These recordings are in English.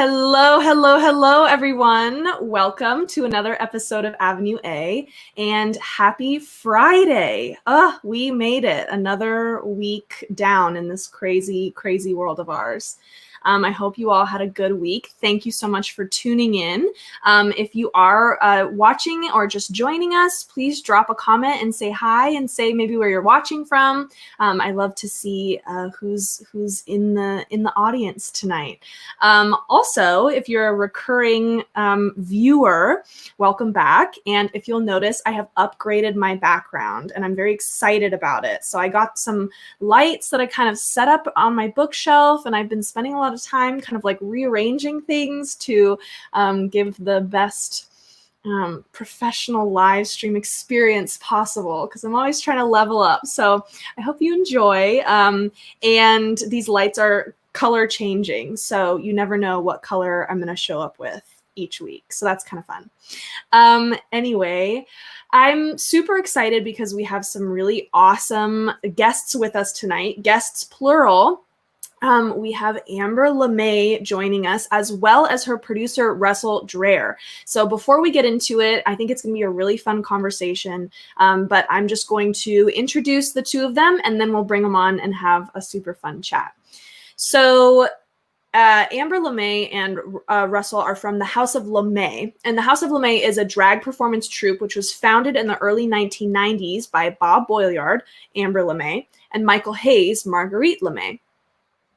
Hello, hello, hello, everyone. Welcome to another episode of Avenue A, and happy Friday. We made it another week down in this crazy, crazy world of ours. I hope you all had a good week. Thank you so much for tuning in. If you are watching or just joining us, please drop a comment and say hi and say maybe where you're watching from. I love to see who's in the audience tonight. Also, if you're a recurring viewer, welcome back. And if you'll notice, I have upgraded my background and I'm very excited about it. So I got some lights that I kind of set up on my bookshelf, and I've been spending a lot of time kind of like rearranging things to give the best professional live stream experience possible, because I'm always trying to level up. So I hope you enjoy. And these lights are color changing, so you never know what color I'm going to show up with each week. So that's kind of fun. Anyway, I'm super excited because we have some really awesome guests with us tonight, guests plural. We have Amber LeMay joining us, as well as her producer, Russell Dreher. So before we get into it, I think it's going to be a really fun conversation, but I'm just going to introduce the two of them, and then we'll bring them on and have a super fun chat. So Amber LeMay and Russell are from the House of LeMay, and the House of LeMay is a drag performance troupe which was founded in the early 1990s by Bob Boilyard, Amber LeMay, and Michael Hayes, Marguerite LeMay.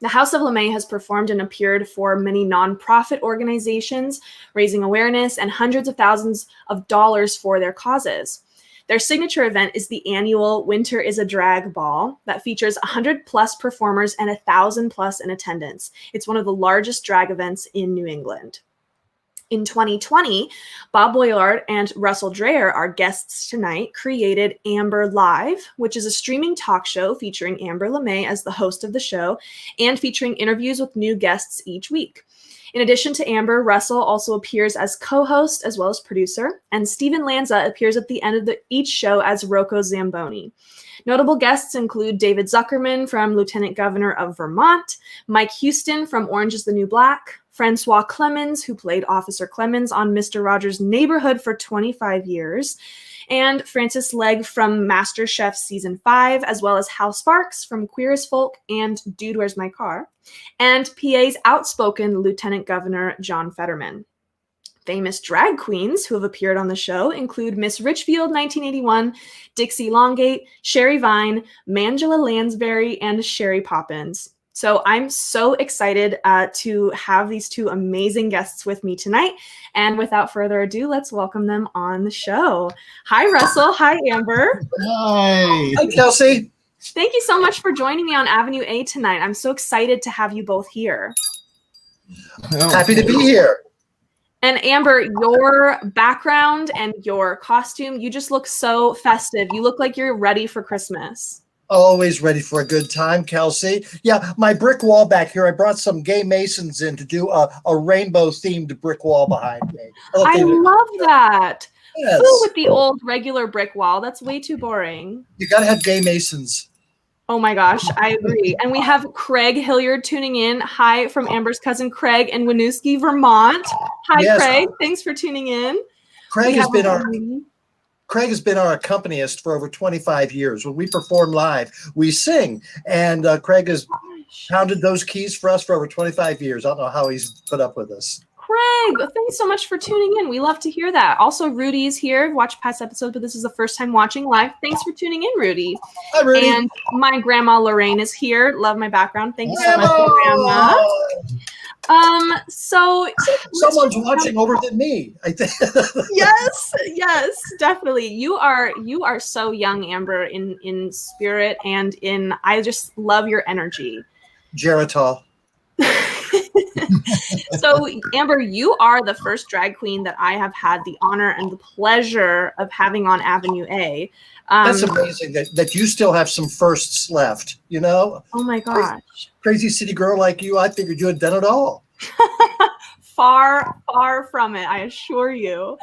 The House of LeMay has performed and appeared for many nonprofit organizations, raising awareness and hundreds of thousands of dollars for their causes. Their signature event is the annual Winter is a Drag Ball that features 100 plus performers and 1,000 plus in attendance. It's one of the largest drag events in New England. In 2020, Bob Boilyard and Russell Dreher, our guests tonight, created Amber Live, which is a streaming talk show featuring Amber LeMay as the host of the show and featuring interviews with new guests each week. In addition to Amber, Russell also appears as co-host as well as producer, and Steven Lanza appears at the end of each show as Rocco Zamboni. Notable guests include David Zuckerman from Lieutenant Governor of Vermont, Mike Houston from Orange is the New Black, Francois Clemens, who played Officer Clemens on Mr. Rogers' Neighborhood for 25 years, and Francis Legg from MasterChef Season 5, as well as Hal Sparks from Queer as Folk and Dude, Where's My Car, and PA's outspoken Lieutenant Governor John Fetterman. Famous drag queens who have appeared on the show include Miss Richfield 1981, Dixie Longate, Sherry Vine, Mangela Lansbury, and Sherry Poppins. So I'm so excited to have these two amazing guests with me tonight. And without further ado, let's welcome them on the show. Hi, Russell. Hi, Amber. Hi. Hi, Kelsey. Thank you so much for joining me on Avenue A tonight. I'm so excited to have you both here. Happy to be here. And Amber, your background and your costume, you just look so festive. You look like you're ready for Christmas. Always ready for a good time, Kelsey. Yeah, my brick wall back here, I brought some gay masons in to do a rainbow-themed brick wall behind me. I love that. Yes. Ooh, with the old regular brick wall. That's way too boring. You got to have gay masons. Oh my gosh, I agree. And we have Craig Hilliard tuning in. Hi from Amber's cousin Craig in Winooski, Vermont. Hi, yes. Craig. Thanks for tuning in. Craig has been our accompanist for over 25 years. When we perform live, we sing. And Craig has pounded those keys for us for over 25 years. I don't know how he's put up with us. Craig, thanks so much for tuning in. We love to hear that. Also, Rudy's here. Watch past episodes, but this is the first time watching live. Thanks for tuning in, Rudy. Hi, Rudy. And my grandma Lorraine is here. Love my background. Thank you so much, Grandma. So someone's watching over than me, I think. yes, definitely. You are so young, Amber, in spirit and in. I just love your energy. Geritol. So, Amber, you are the first drag queen that I have had the honor and the pleasure of having on Avenue A. That's amazing that you still have some firsts left, you know? Oh my gosh. Crazy city girl like you, I figured you had done it all. Far from it, I assure you.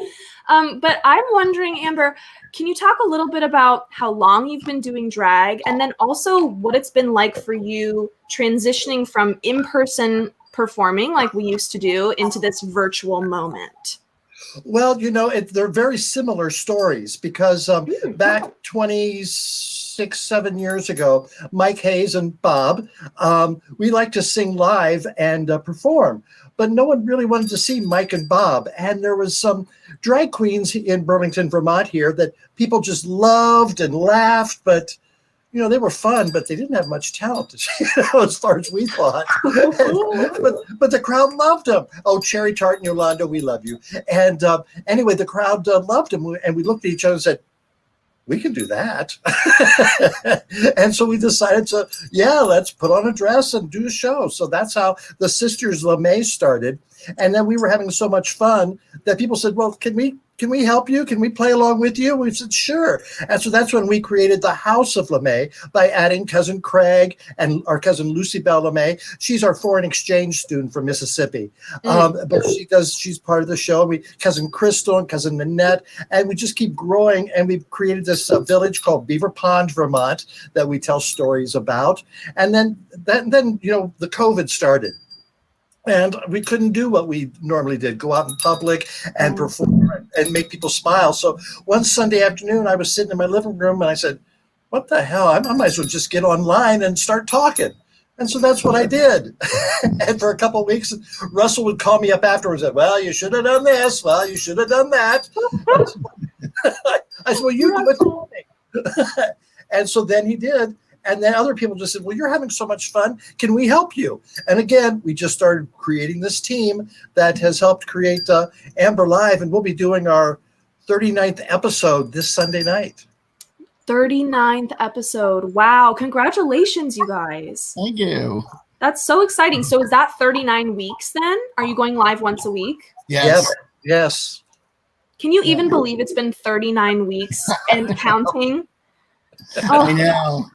But I'm wondering, Amber, can you talk a little bit about how long you've been doing drag, and then also what it's been like for you transitioning from in-person performing like we used to do into this virtual moment? Well, they're very similar stories because back 26, 7 years ago, Mike Hayes and Bob, we like to sing live and perform. But no one really wanted to see Mike and Bob. And there was some drag queens in Burlington, Vermont here that people just loved and laughed. But, they were fun, but they didn't have much talent, as far as we thought. but the crowd loved them. Oh, Cherry Tart and Yolanda, we love you. And anyway, the crowd loved them. And we looked at each other and said, we can do that. And so we decided let's put on a dress and do a show. So that's how the Sisters LeMay started. And then we were having so much fun that people said, well, can we help you? Can we play along with you? We said, sure. And so that's when we created the House of LeMay by adding cousin Craig and our cousin Lucy Bell LeMay. She's our foreign exchange student from Mississippi. But she's part of the show. Cousin Crystal and cousin Nanette, and we just keep growing. And we've created this village called Beaver Pond, Vermont, that we tell stories about. And then the COVID started. And we couldn't do what we normally did, go out in public and perform and make people smile. So one Sunday afternoon, I was sitting in my living room and I said, what the hell? I might as well just get online and start talking. And so that's what I did. And for a couple of weeks, Russell would call me up afterwards and say, well, you should have done this. Well, you should have done that. I said, well, you do it. And so then he did. And then other people just said, well, you're having so much fun. Can we help you? And again, we just started creating this team that has helped create Amber Live. And we'll be doing our 39th episode this Sunday night. 39th episode. Wow. Congratulations, you guys. Thank you. That's so exciting. So is that 39 weeks then? Are you going live once a week? Yes. Yes. Can you even believe it's been 39 weeks and counting? I know.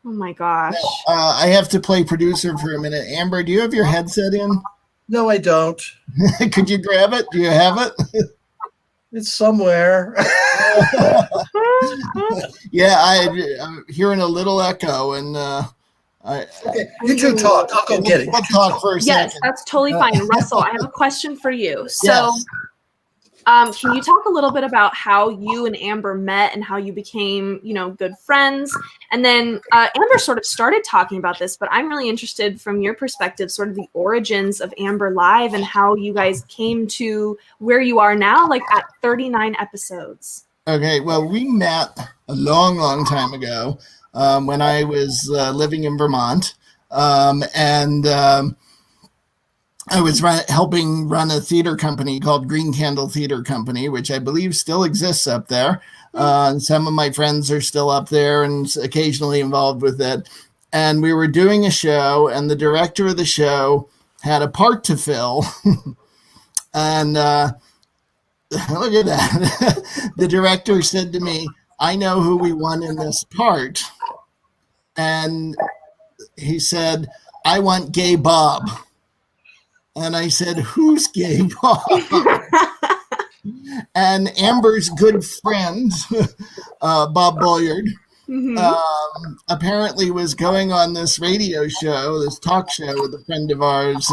Oh my gosh. I have to play producer for a minute. Amber, do you have your headset in? No, I don't. Could you grab it? Do you have it? It's somewhere. Yeah, I'm hearing a little echo, and okay, you two talk. I'll go get it. We'll talk for a second. Yes, that's totally fine. Russell, I have a question for you. So, Yes. Can you talk a little bit about how you and Amber met and how you became, good friends? And then Amber sort of started talking about this, but I'm really interested from your perspective, sort of the origins of Amber Live and how you guys came to where you are now, like at 39 episodes. Okay, well, we met a long, long time ago when I was living in Vermont, and I was helping run a theater company called Green Candle Theater Company, which I believe still exists up there. Some of my friends are still up there and occasionally involved with it. And we were doing a show, and the director of the show had a part to fill. And look at that. The director said to me, I know who we want in this part. And he said, I want Gay Bob. And I said, who's Gay Bob? And Amber's good friend, Bob Bolyard, apparently was going on this radio show, this talk show with a friend of ours,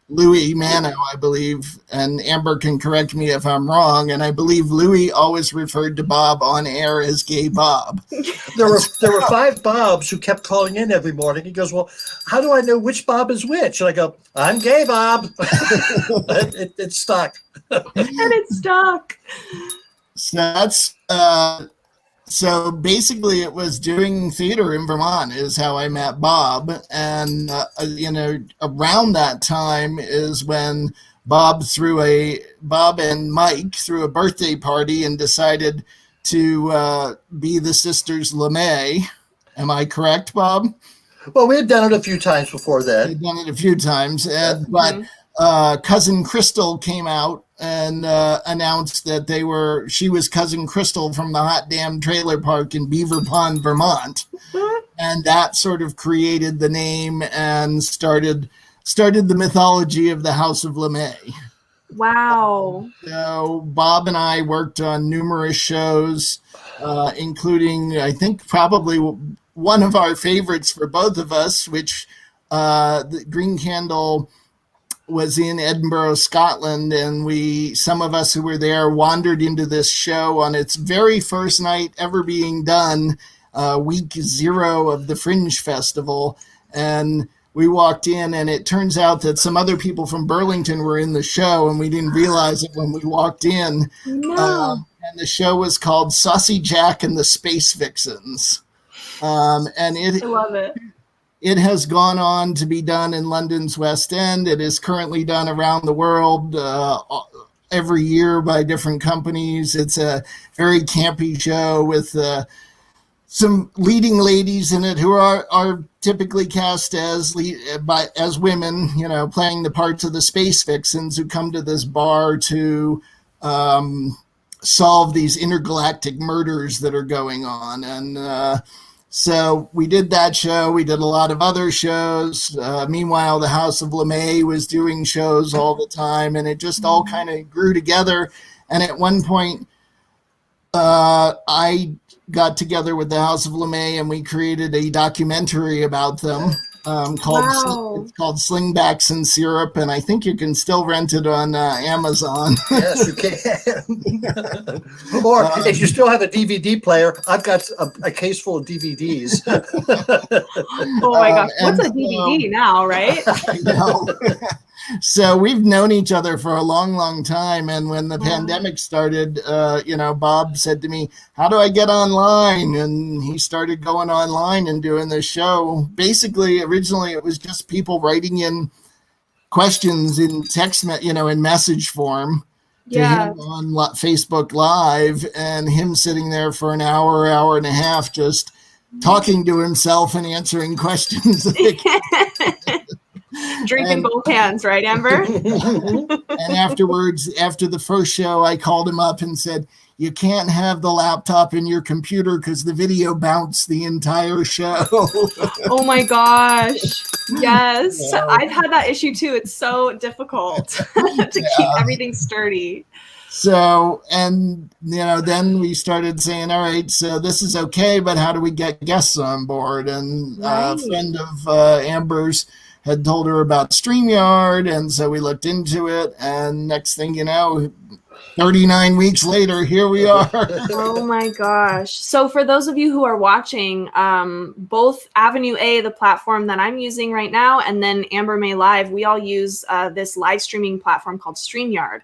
Louis Mano, I believe. And Amber can correct me if I'm wrong. And I believe Louis always referred to Bob on air as Gay Bob. There were 5 Bobs who kept calling in every morning. He goes, well, how do I know which Bob is which? And I go, I'm Gay Bob. It stuck. And it stuck. So that's so basically it was doing theater in Vermont is how I met Bob. And around that time is when Bob and Mike threw a birthday party and decided to be the Sisters LeMay. Am I correct, Bob? Well, we had done it a few times before that. We'd done it a few times, but cousin Crystal came out and announced that she was cousin Crystal from the Hot Dam Trailer Park in Beaver Pond, Vermont. And that sort of created the name and started the mythology of the House of LeMay. Wow. So Bob and I worked on numerous shows, including, I think, probably one of our favorites for both of us, which the Green Candle was in Edinburgh, Scotland, and some of us who were there wandered into this show on its very first night ever being done, week 0 of the Fringe Festival. And we walked in, and it turns out that some other people from Burlington were in the show, and we didn't realize it when we walked in. No. And the show was called Saucy Jack and the Space Vixens. And I love it. It has gone on to be done in London's West End. It is currently done around the world every year by different companies. It's a very campy show with some leading ladies in it who are typically cast as women, playing the parts of the space vixens who come to this bar to solve these intergalactic murders that are going on. And so we did that show. We did a lot of other shows. Meanwhile, the House of LeMay was doing shows all the time, and it just all kind of grew together. And at one point, I got together with the House of LeMay, and we created a documentary about them it's called Slingbacks and Syrup, and I think you can still rent it on Amazon. Yes, you can. Or if you still have a DVD player, I've got a case full of DVDs. Oh my gosh, what's a DVD now, right? I know. So we've known each other for a long, long time. And when the pandemic started, Bob said to me, how do I get online? And he started going online and doing this show. Basically, originally it was just people writing in questions in text, in message form to him on Facebook Live, and him sitting there for an hour and a half, just talking to himself and answering questions. Drinking both hands, right, Amber? And afterwards, after the first show, I called him up and said, you can't have the laptop in your computer because the video bounced the entire show. Oh my gosh. Yes. Yeah. I've had that issue too. It's so difficult to keep everything sturdy. So, and, then we started saying, all right, so this is okay, but how do we get guests on board? And a friend of Amber's had told her about Streamyard, and so we looked into it, and next thing you know, 39 weeks later, here we are. Oh my gosh. So for those of you who are watching, both Avenue A, the platform that I'm using right now, and then Amber May Live, we all use this live streaming platform called Streamyard,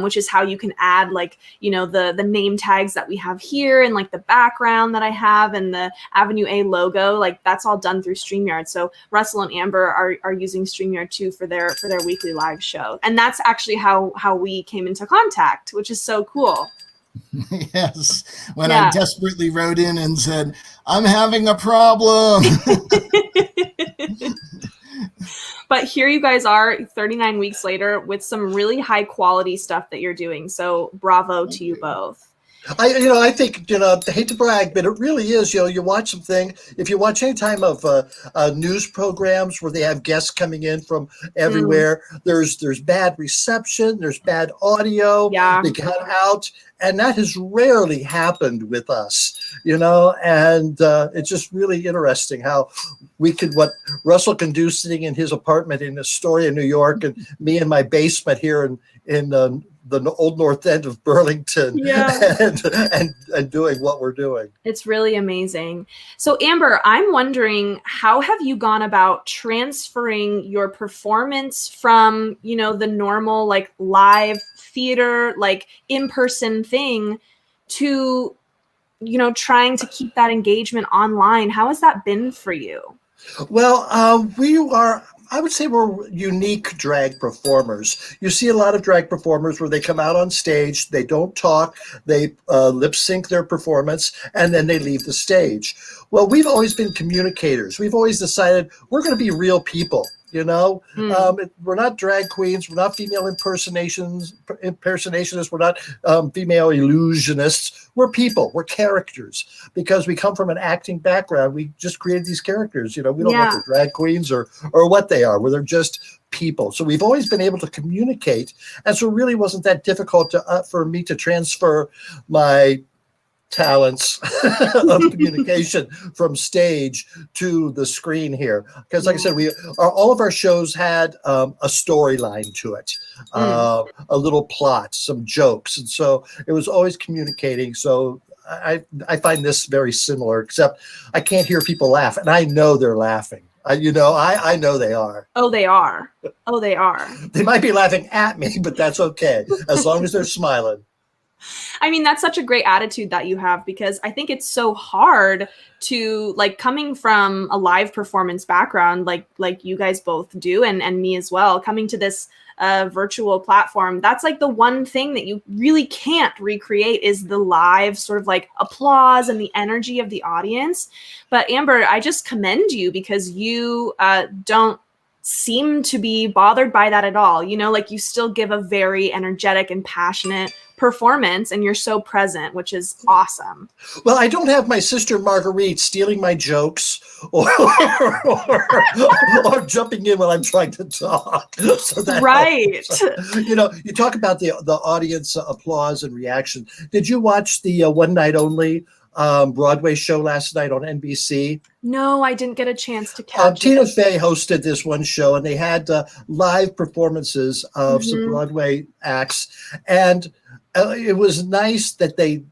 which is how you can add the name tags that we have here and the background that I have and the Avenue A logo, that's all done through Streamyard. So Russell and Amber are using Streamyard too for their weekly live show. And that's actually how we came into contact, which is so cool. Yes. When I desperately wrote in and said, I'm having a problem. But here you guys are 39 weeks later with some really high quality stuff that you're doing. So bravo to you both. I think, I hate to brag, but it really is, you watch something, if you watch any time of news programs where they have guests coming in from everywhere, there's bad reception, there's bad audio, they cut out, and that has rarely happened with us, and it's just really interesting how what Russell can do sitting in his apartment in Astoria, New York, and me in my basement here in the old north end of Burlington, and doing what we're doing. It's really amazing. So Amber, I'm wondering, how have you gone about transferring your performance from, the normal live theater, in-person thing to, trying to keep that engagement online? How has that been for you? Well, I would say we're unique drag performers. You see a lot of drag performers where they come out on stage, they don't talk, they lip sync their performance, and then they leave the stage. Well, we've always been communicators. We've always decided we're going to be real people. We're not drag queens. We're not female impersonationists. We're not female illusionists. We're people. We're characters. Because we come from an acting background, we just created these characters. We don't know if they're drag queens or what they are. They're just people. So we've always been able to communicate. And so it really wasn't that difficult for me to transfer my talents of communication from stage to the screen here, because like I said, all of our shows had a storyline to it, a little plot, some jokes, and so it was always communicating. So I find this very similar, except I can't hear people laugh, and I know they're laughing. I know they are. Oh, they are. Oh, they are. They might be laughing at me, but that's okay as long as they're smiling. I mean, that's such a great attitude that you have, because I think it's so hard to, like, coming from a live performance background, like you guys both do, and me as well, coming to this virtual platform. That's like the one thing that you really can't recreate is the live sort of like applause and the energy of the audience. But Amber, I just commend you, because you don't seem to be bothered by that at all. You know, like, you still give a very energetic and passionate performance, and you're so present, which is awesome. Well, I don't have my sister Marguerite stealing my jokes or jumping in when I'm trying to talk. So that right. helps. You know, you talk about the audience applause and reaction. Did you watch the One Night Only Broadway show last night on NBC? No, I didn't get a chance to catch Tina it. Fey hosted this one show, and they had live performances of some Broadway acts, and it was nice that they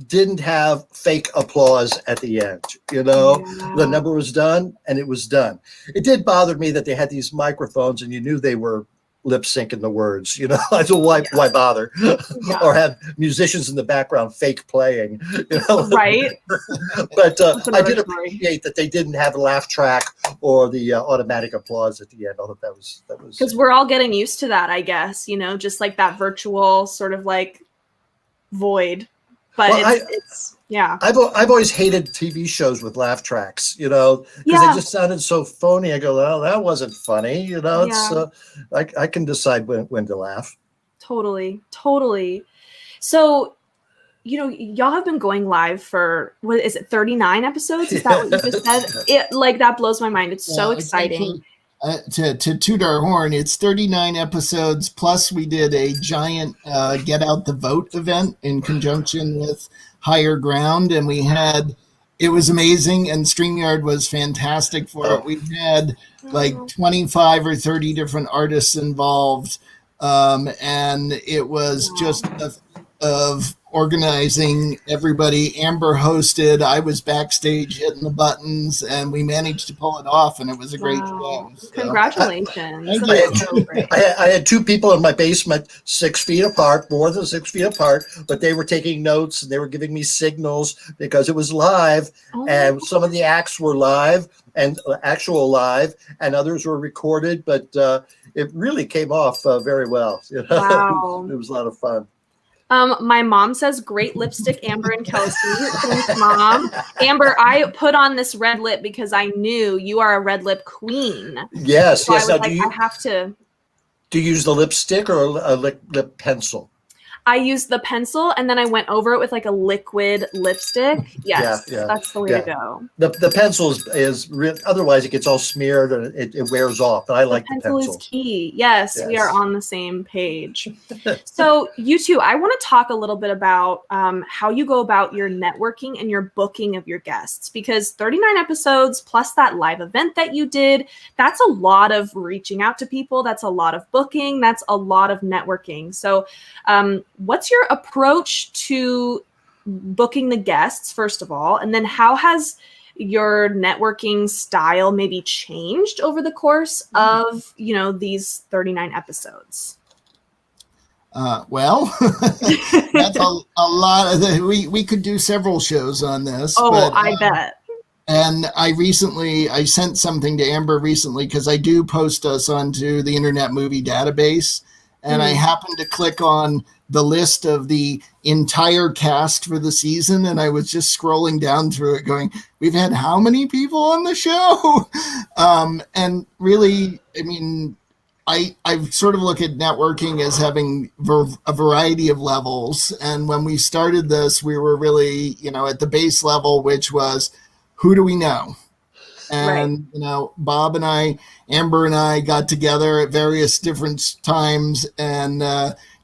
didn't have fake applause at the end. You know, the number was done, and it was done. It did bother me that they had these microphones, and you knew they were lip syncing the words. You know, I don't why bother, or have musicians in the background fake playing. You know, right? But I did appreciate that they didn't have a laugh track or the automatic applause at the end. I thought that was because we're all getting used to that, I guess. You know, just like that virtual sort of like void. But it's yeah. I've always hated TV shows with laugh tracks, you know, because they just sounded so phony. I go, well, that wasn't funny, you know. It's I can decide when to laugh. Totally. So, you know, y'all have been going live for, what is it, 39 episodes? Is that what you just said? It, like, that blows my mind. It's so exciting. To toot our horn, it's 39 episodes, plus we did a giant Get Out the Vote event in conjunction with Higher Ground, and it was amazing, and Streamyard was fantastic for it. We had like 25 or 30 different artists involved, and it was just of organizing everybody. Amber hosted, I was backstage hitting the buttons, and we managed to pull it off, and it was a great show. So. Congratulations. I had two people in my basement 6 feet apart, more than 6 feet apart, but they were taking notes and they were giving me signals because it was live, and some of the acts were live and actual live, and others were recorded, but it really came off very well. You know? Wow. It was a lot of fun. My mom says, great lipstick, Amber and Kelsey. Thanks, Mom. Amber, I put on this red lip because I knew you are a red lip queen. Yes, so yes. I was I have to. Do you use the lipstick or a lip pencil? I used the pencil, and then I went over it with like a liquid lipstick. Yes, that's the way to go. The pencil is real, otherwise it gets all smeared and it wears off. But I like the pencil. Pencil is key. Yes, we are on the same page. So you two, I want to talk a little bit about how you go about your networking and your booking of your guests, because 39 episodes plus that live event that you did, that's a lot of reaching out to people. That's a lot of booking. That's a lot of networking. So what's your approach to booking the guests, first of all? And then how has your networking style maybe changed over the course of, you know, these 39 episodes? Well, that's a lot of we could do several shows on this. Oh, but, I bet. And I sent something to Amber recently because I do post us onto the Internet Movie Database. And I happened to click on the list of the entire cast for the season, and I was just scrolling down through it going, we've had how many people on the show? And really, I mean, I sort of look at networking as having a variety of levels. And when we started this, we were really, you know, at the base level, which was, who do we know? And, you know, Bob and Amber and I got together at various different times and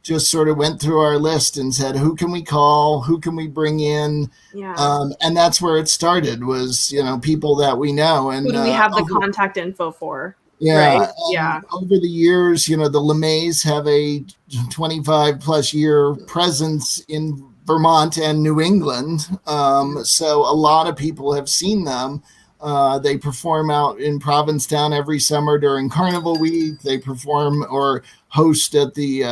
just sort of went through our list and said, who can we call? Who can we bring in? Yeah. And that's where it started was, people that we know. And who do we have the contact info for? Yeah. Right? Yeah. Over the years, the LeMays have a 25 plus year presence in Vermont and New England. So a lot of people have seen them. They perform out in Provincetown every summer during Carnival Week. They perform or host at the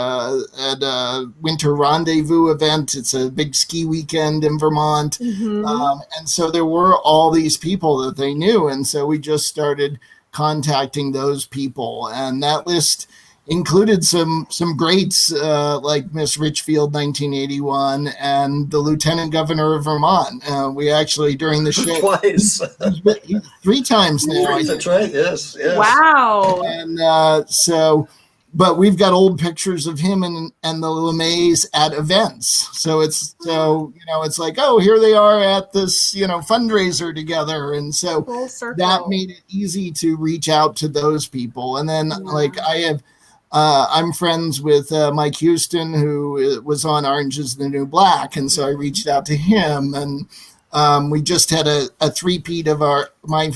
Winter Rendezvous event. It's a big ski weekend in Vermont. And so there were all these people that they knew. And so we just started contacting those people. And that list included some greats like Miss Richfield 1981 and the Lieutenant Governor of Vermont. We actually during the show twice, 3 times now. That's right. Yes. Wow. And but we've got old pictures of him and the LeMays at events. So it's like, oh, here they are at this fundraiser together, and so that made it easy to reach out to those people. And then like I have. I'm friends with Mike Houston, who was on Orange is the New Black. And so I reached out to him, and we just had a three-peat of our friend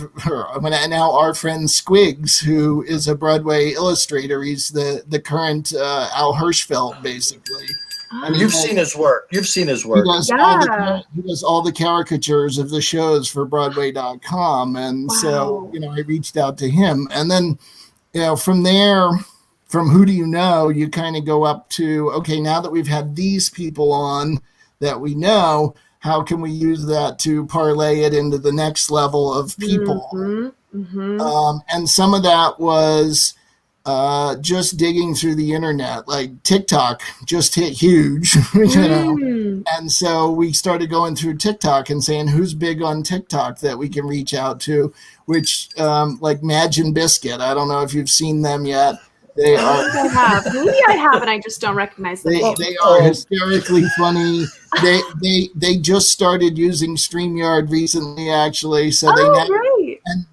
Squigs, who is a Broadway illustrator. He's the current Al Hirschfeld, basically. And you've seen his work. He does, he does all the caricatures of the shows for Broadway.com. And so, I reached out to him. And then, from there, from who do you know, you kind of go up to, okay, now that we've had these people on that we know, how can we use that to parlay it into the next level of people? And some of that was just digging through the internet. Like TikTok just hit huge, And so we started going through TikTok and saying, who's big on TikTok that we can reach out to, which like Madge and Biscuit. I don't know if you've seen them yet. They are. Maybe I have, and I just don't recognize them. They are hysterically funny. They just started using Streamyard recently, actually. So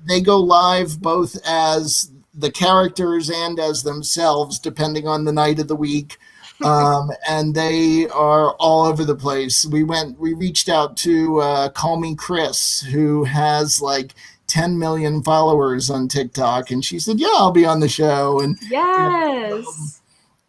they go live both as the characters and as themselves, depending on the night of the week. And they are all over the place. We reached out to Call Me Chris, who has like 10 million followers on TikTok, and she said, yeah, I'll be on the show. And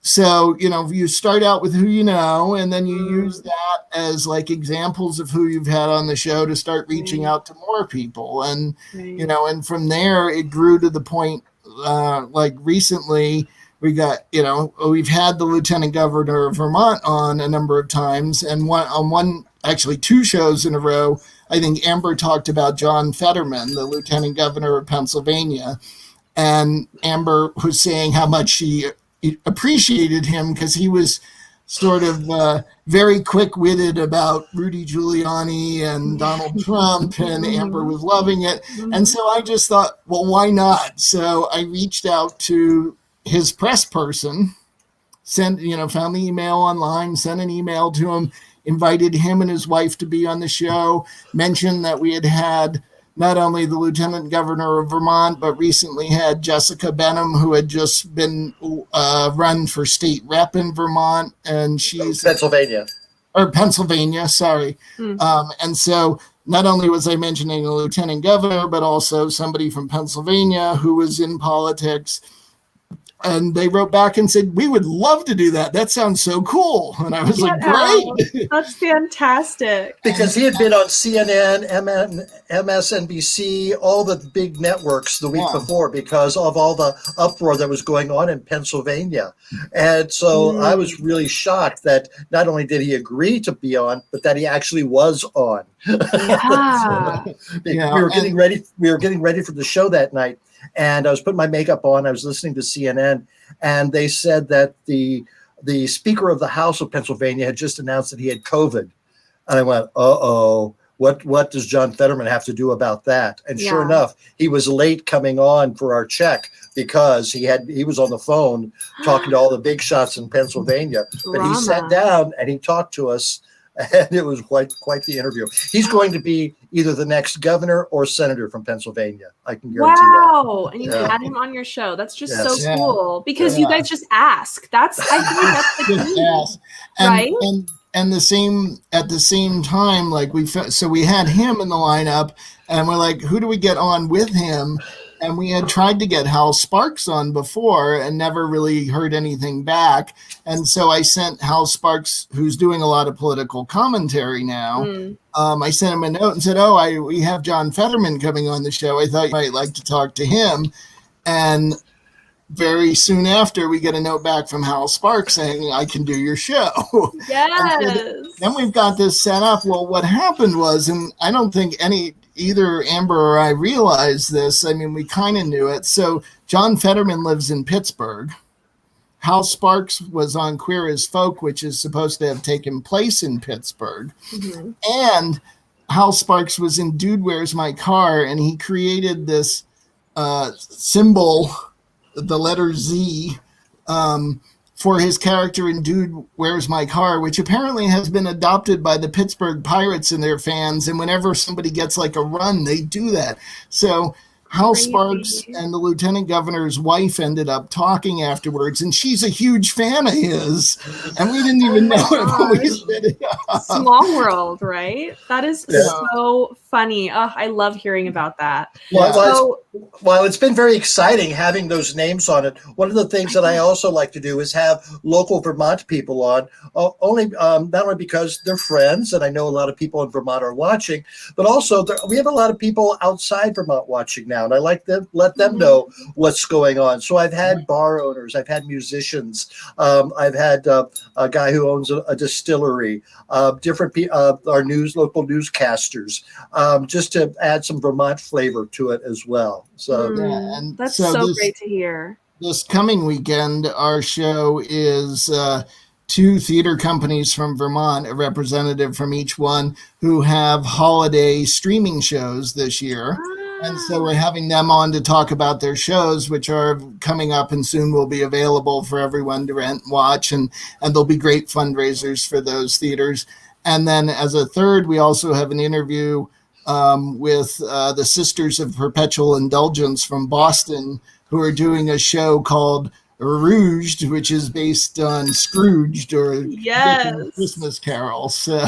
so you start out with who you know, and then you use that as like examples of who you've had on the show to start reaching out to more people. And and from there it grew to the point like recently we got we've had the Lieutenant Governor of Vermont on a number of times, and actually 2 shows in a row, I think Amber talked about John Fetterman, the Lieutenant Governor of Pennsylvania. And Amber was saying how much she appreciated him because he was sort of very quick-witted about Rudy Giuliani and Donald Trump, and Amber was loving it. And so I just thought, well, why not? So I reached out to his press person, found the email online, sent an email to him, invited him and his wife to be on the show, mentioned that we had not only the Lieutenant Governor of Vermont, but recently had Jessica Benham, who had just been run for state rep in Vermont, and she's Pennsylvania, sorry. And so not only was I mentioning a lieutenant governor, but also somebody from Pennsylvania who was in politics. And they wrote back and said, we would love to do that. That sounds so cool. And I was like, great. That's fantastic. Because he had been on CNN, MSNBC, all the big networks the week before because of all the uproar that was going on in Pennsylvania. And so I was really shocked that not only did he agree to be on, but that he actually was on. We were getting ready for the show that night. And I was putting my makeup on. I was listening to CNN, and they said that the Speaker of the House of Pennsylvania had just announced that he had COVID. And I went, uh-oh, what does John Fetterman have to do about that? And sure enough, he was late coming on for our check because he was on the phone talking to all the big shots in Pennsylvania. But he sat down and he talked to us and it was quite the interview. He's going to be either the next governor or senator from Pennsylvania. I can guarantee that. Wow. And you had him on your show. That's just Yes. so cool because you guys just ask. I feel like that's the key. Right? And the same at the same time, like we had him in the lineup, and we're like, who do we get on with him? And we had tried to get Hal Sparks on before and never really heard anything back. And so I sent Hal Sparks, who's doing a lot of political commentary now. I sent him a note and said, we have John Fetterman coming on the show. I thought you might like to talk to him. And very soon after, we get a note back from Hal Sparks saying, I can do your show. Yes. Then we've got this set up. Well, what happened was, and I don't think either Amber or I realized this. I mean, we kind of knew it. So John Fetterman lives in Pittsburgh. Hal Sparks was on Queer as Folk, which is supposed to have taken place in Pittsburgh. Mm-hmm. And Hal Sparks was in Dude, Where's My Car? And he created this symbol, the letter Z, for his character in Dude, Where's My Car? Which apparently has been adopted by the Pittsburgh Pirates and their fans. And whenever somebody gets like a run, they do that. So Hal Sparks and the lieutenant governor's wife ended up talking afterwards, and she's a huge fan of his. And we didn't even know it when we set it up. Small world, right? That is so funny. Oh, I love hearing about that. While it's been very exciting having those names on it, one of the things that I also like to do is have local Vermont people on, not only because they're friends, and I know a lot of people in Vermont are watching, but also we have a lot of people outside Vermont watching now, and I like to let them know what's going on. So I've had bar owners, I've had musicians, I've had a guy who owns a distillery, different our local newscasters, just to add some Vermont flavor to it as well. So and that's so great to hear. This coming weekend, our show is 2 theater companies from Vermont, a representative from each one, who have holiday streaming shows this year. And so we're having them on to talk about their shows, which are coming up and soon will be available for everyone to rent and watch. And there'll be great fundraisers for those theaters. And then as a third, we also have an interview with the Sisters of Perpetual Indulgence from Boston, who are doing a show called Rouged, which is based on Scrooged or Christmas Carol. So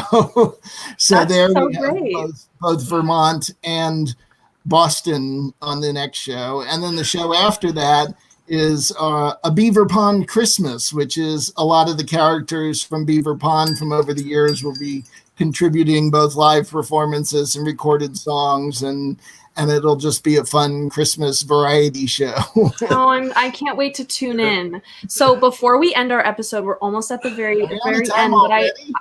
there we have both Vermont and Boston on the next show. And then the show after that is a Beaver Pond Christmas, which is a lot of the characters from Beaver Pond from over the years will be contributing both live performances and recorded songs, and it'll just be a fun Christmas variety show. I can't wait to tune in. So before we end our episode, we're almost at the very end, but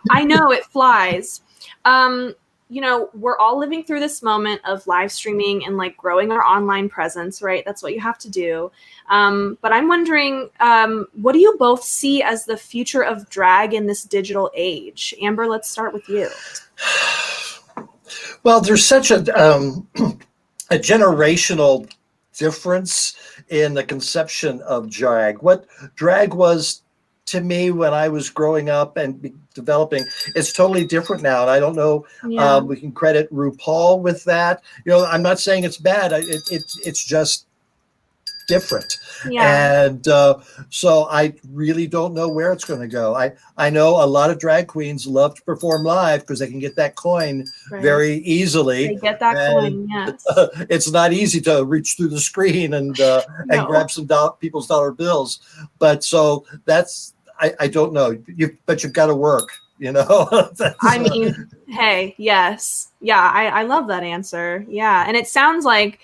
I know it flies. We're all living through this moment of live streaming and like growing our online presence, right? That's what you have to do. But I'm wondering, what do you both see as the future of drag in this digital age? Amber, let's start with you. Well, there's such a generational difference in the conception of drag. What drag was to me when I was growing up and developing, it's totally different now. And I don't know, we can credit RuPaul with that. I'm not saying it's bad. It's just different. Yeah. And so I really don't know where it's going to go. I know a lot of drag queens love to perform live because they can get that coin very easily. They get that coin, yes. It's not easy to reach through the screen and grab some people's dollar bills. But so that's, I don't know. But you've got to work, I mean, hey, yes. Yeah, I love that answer. Yeah. And it sounds like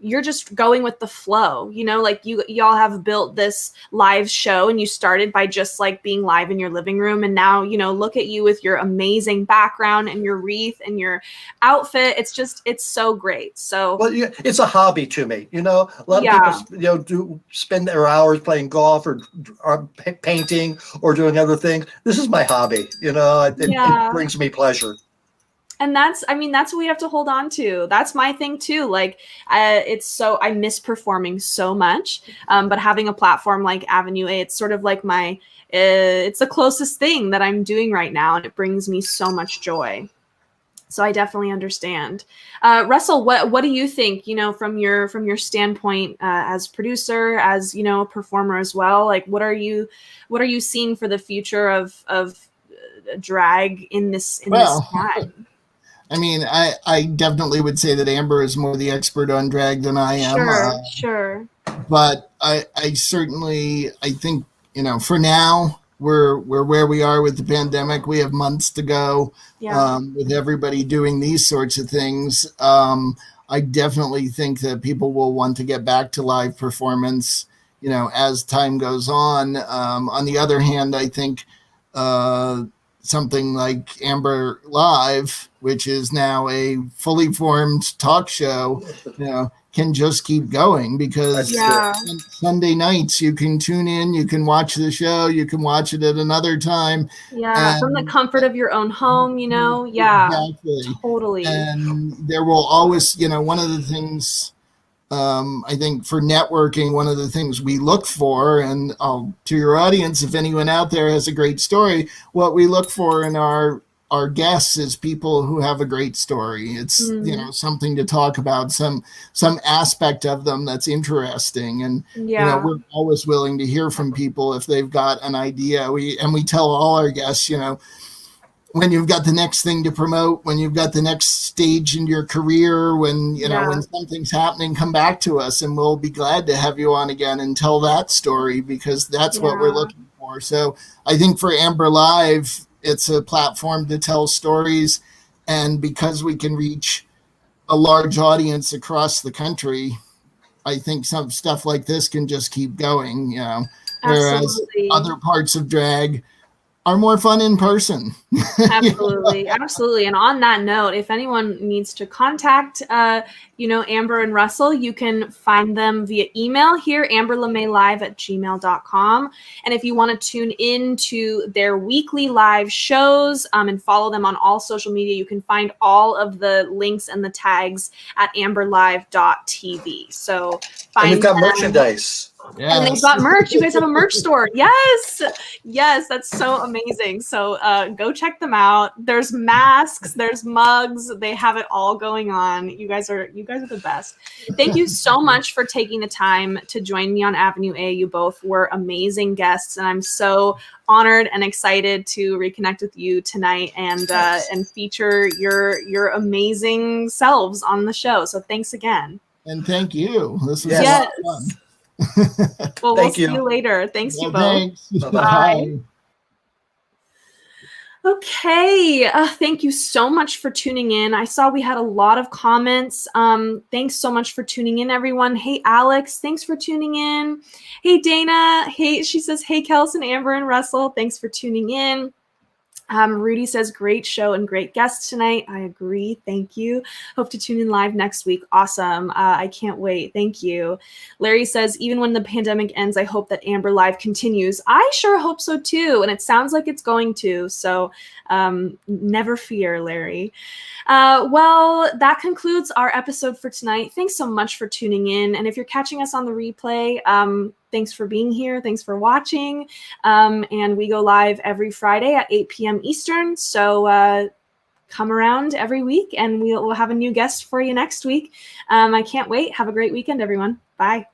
you're just going with the flow, like y'all have built this live show and you started by just like being live in your living room. And now, look at you with your amazing background and your wreath and your outfit. It's so great. So it's a hobby to me. A lot of people, do spend their hours playing golf or painting or doing other things. This is my hobby. It brings me pleasure. And that's what we have to hold on to. That's my thing too. Like, I miss performing so much. But having a platform like Avenue A, it's sort of like it's the closest thing that I'm doing right now. And it brings me so much joy. So I definitely understand. Russell, what do you think, from your standpoint, as producer, as, a performer as well? Like, what are you seeing for the future of drag in this time? I mean, I definitely would say that Amber is more the expert on drag than I am. Sure. But I certainly, I think, for now, we're where we are with the pandemic. We have months to go with everybody doing these sorts of things. I definitely think that people will want to get back to live performance, as time goes on. On the other hand, I think something like Amber Live, which is now a fully formed talk show, can just keep going, because Sunday nights you can tune in, you can watch the show, you can watch it at another time. Yeah, from the comfort of your own home, Exactly. Totally. And there will always, one of the things, I think for networking, one of the things we look for, and to your audience, if anyone out there has a great story, what we look for in our guests is people who have a great story. It's something to talk about, some aspect of them that's interesting, and we're always willing to hear from people if they've got an idea. We tell all our guests, when you've got the next thing to promote, when you've got the next stage in your career, when when something's happening, come back to us and we'll be glad to have you on again and tell that story, because that's what we're looking for. So I think for Amber Live, it's a platform to tell stories, and because we can reach a large audience across the country, I think some stuff like this can just keep going, whereas other parts of drag are more fun in person. Absolutely. And on that note, if anyone needs to contact Amber and Russell, you can find them via email here, amberlemay@gmail.com. And if you want to tune in to their weekly live shows and follow them on all social media, you can find all of the links and the tags at amberlive.tv. So and we've got merchandise. Yes. And they've got merch. You guys have a merch store. Yes, that's so amazing. So go check them out. There's masks, there's mugs. They have it all going on. You guys are the best. Thank you so much for taking the time to join me on Avenue A. You both were amazing guests, and I'm so honored and excited to reconnect with you tonight and feature your amazing selves on the show. So thanks again. And thank you. This was a lot of fun. Well, we'll see you later. Thanks, you both. Thanks. Bye. Okay. Thank you so much for tuning in. I saw we had a lot of comments. Thanks so much for tuning in, everyone. Hey, Alex, thanks for tuning in. Hey, Dana. Hey, she says, hey, Kelsey and Amber and Russell. Thanks for tuning in. Rudy says, great show and great guest tonight. I agree. Thank you. Hope to tune in live next week. Awesome. I can't wait. Thank you. Larry says, even when the pandemic ends, I hope that Amber Live continues. I sure hope so too. And it sounds like it's going to. So never fear, Larry. Well, that concludes our episode for tonight. Thanks so much for tuning in. And if you're catching us on the replay, thanks for being here. Thanks for watching. And we go live every Friday at 8 p.m. Eastern. So come around every week and we'll have a new guest for you next week. I can't wait. Have a great weekend, everyone. Bye.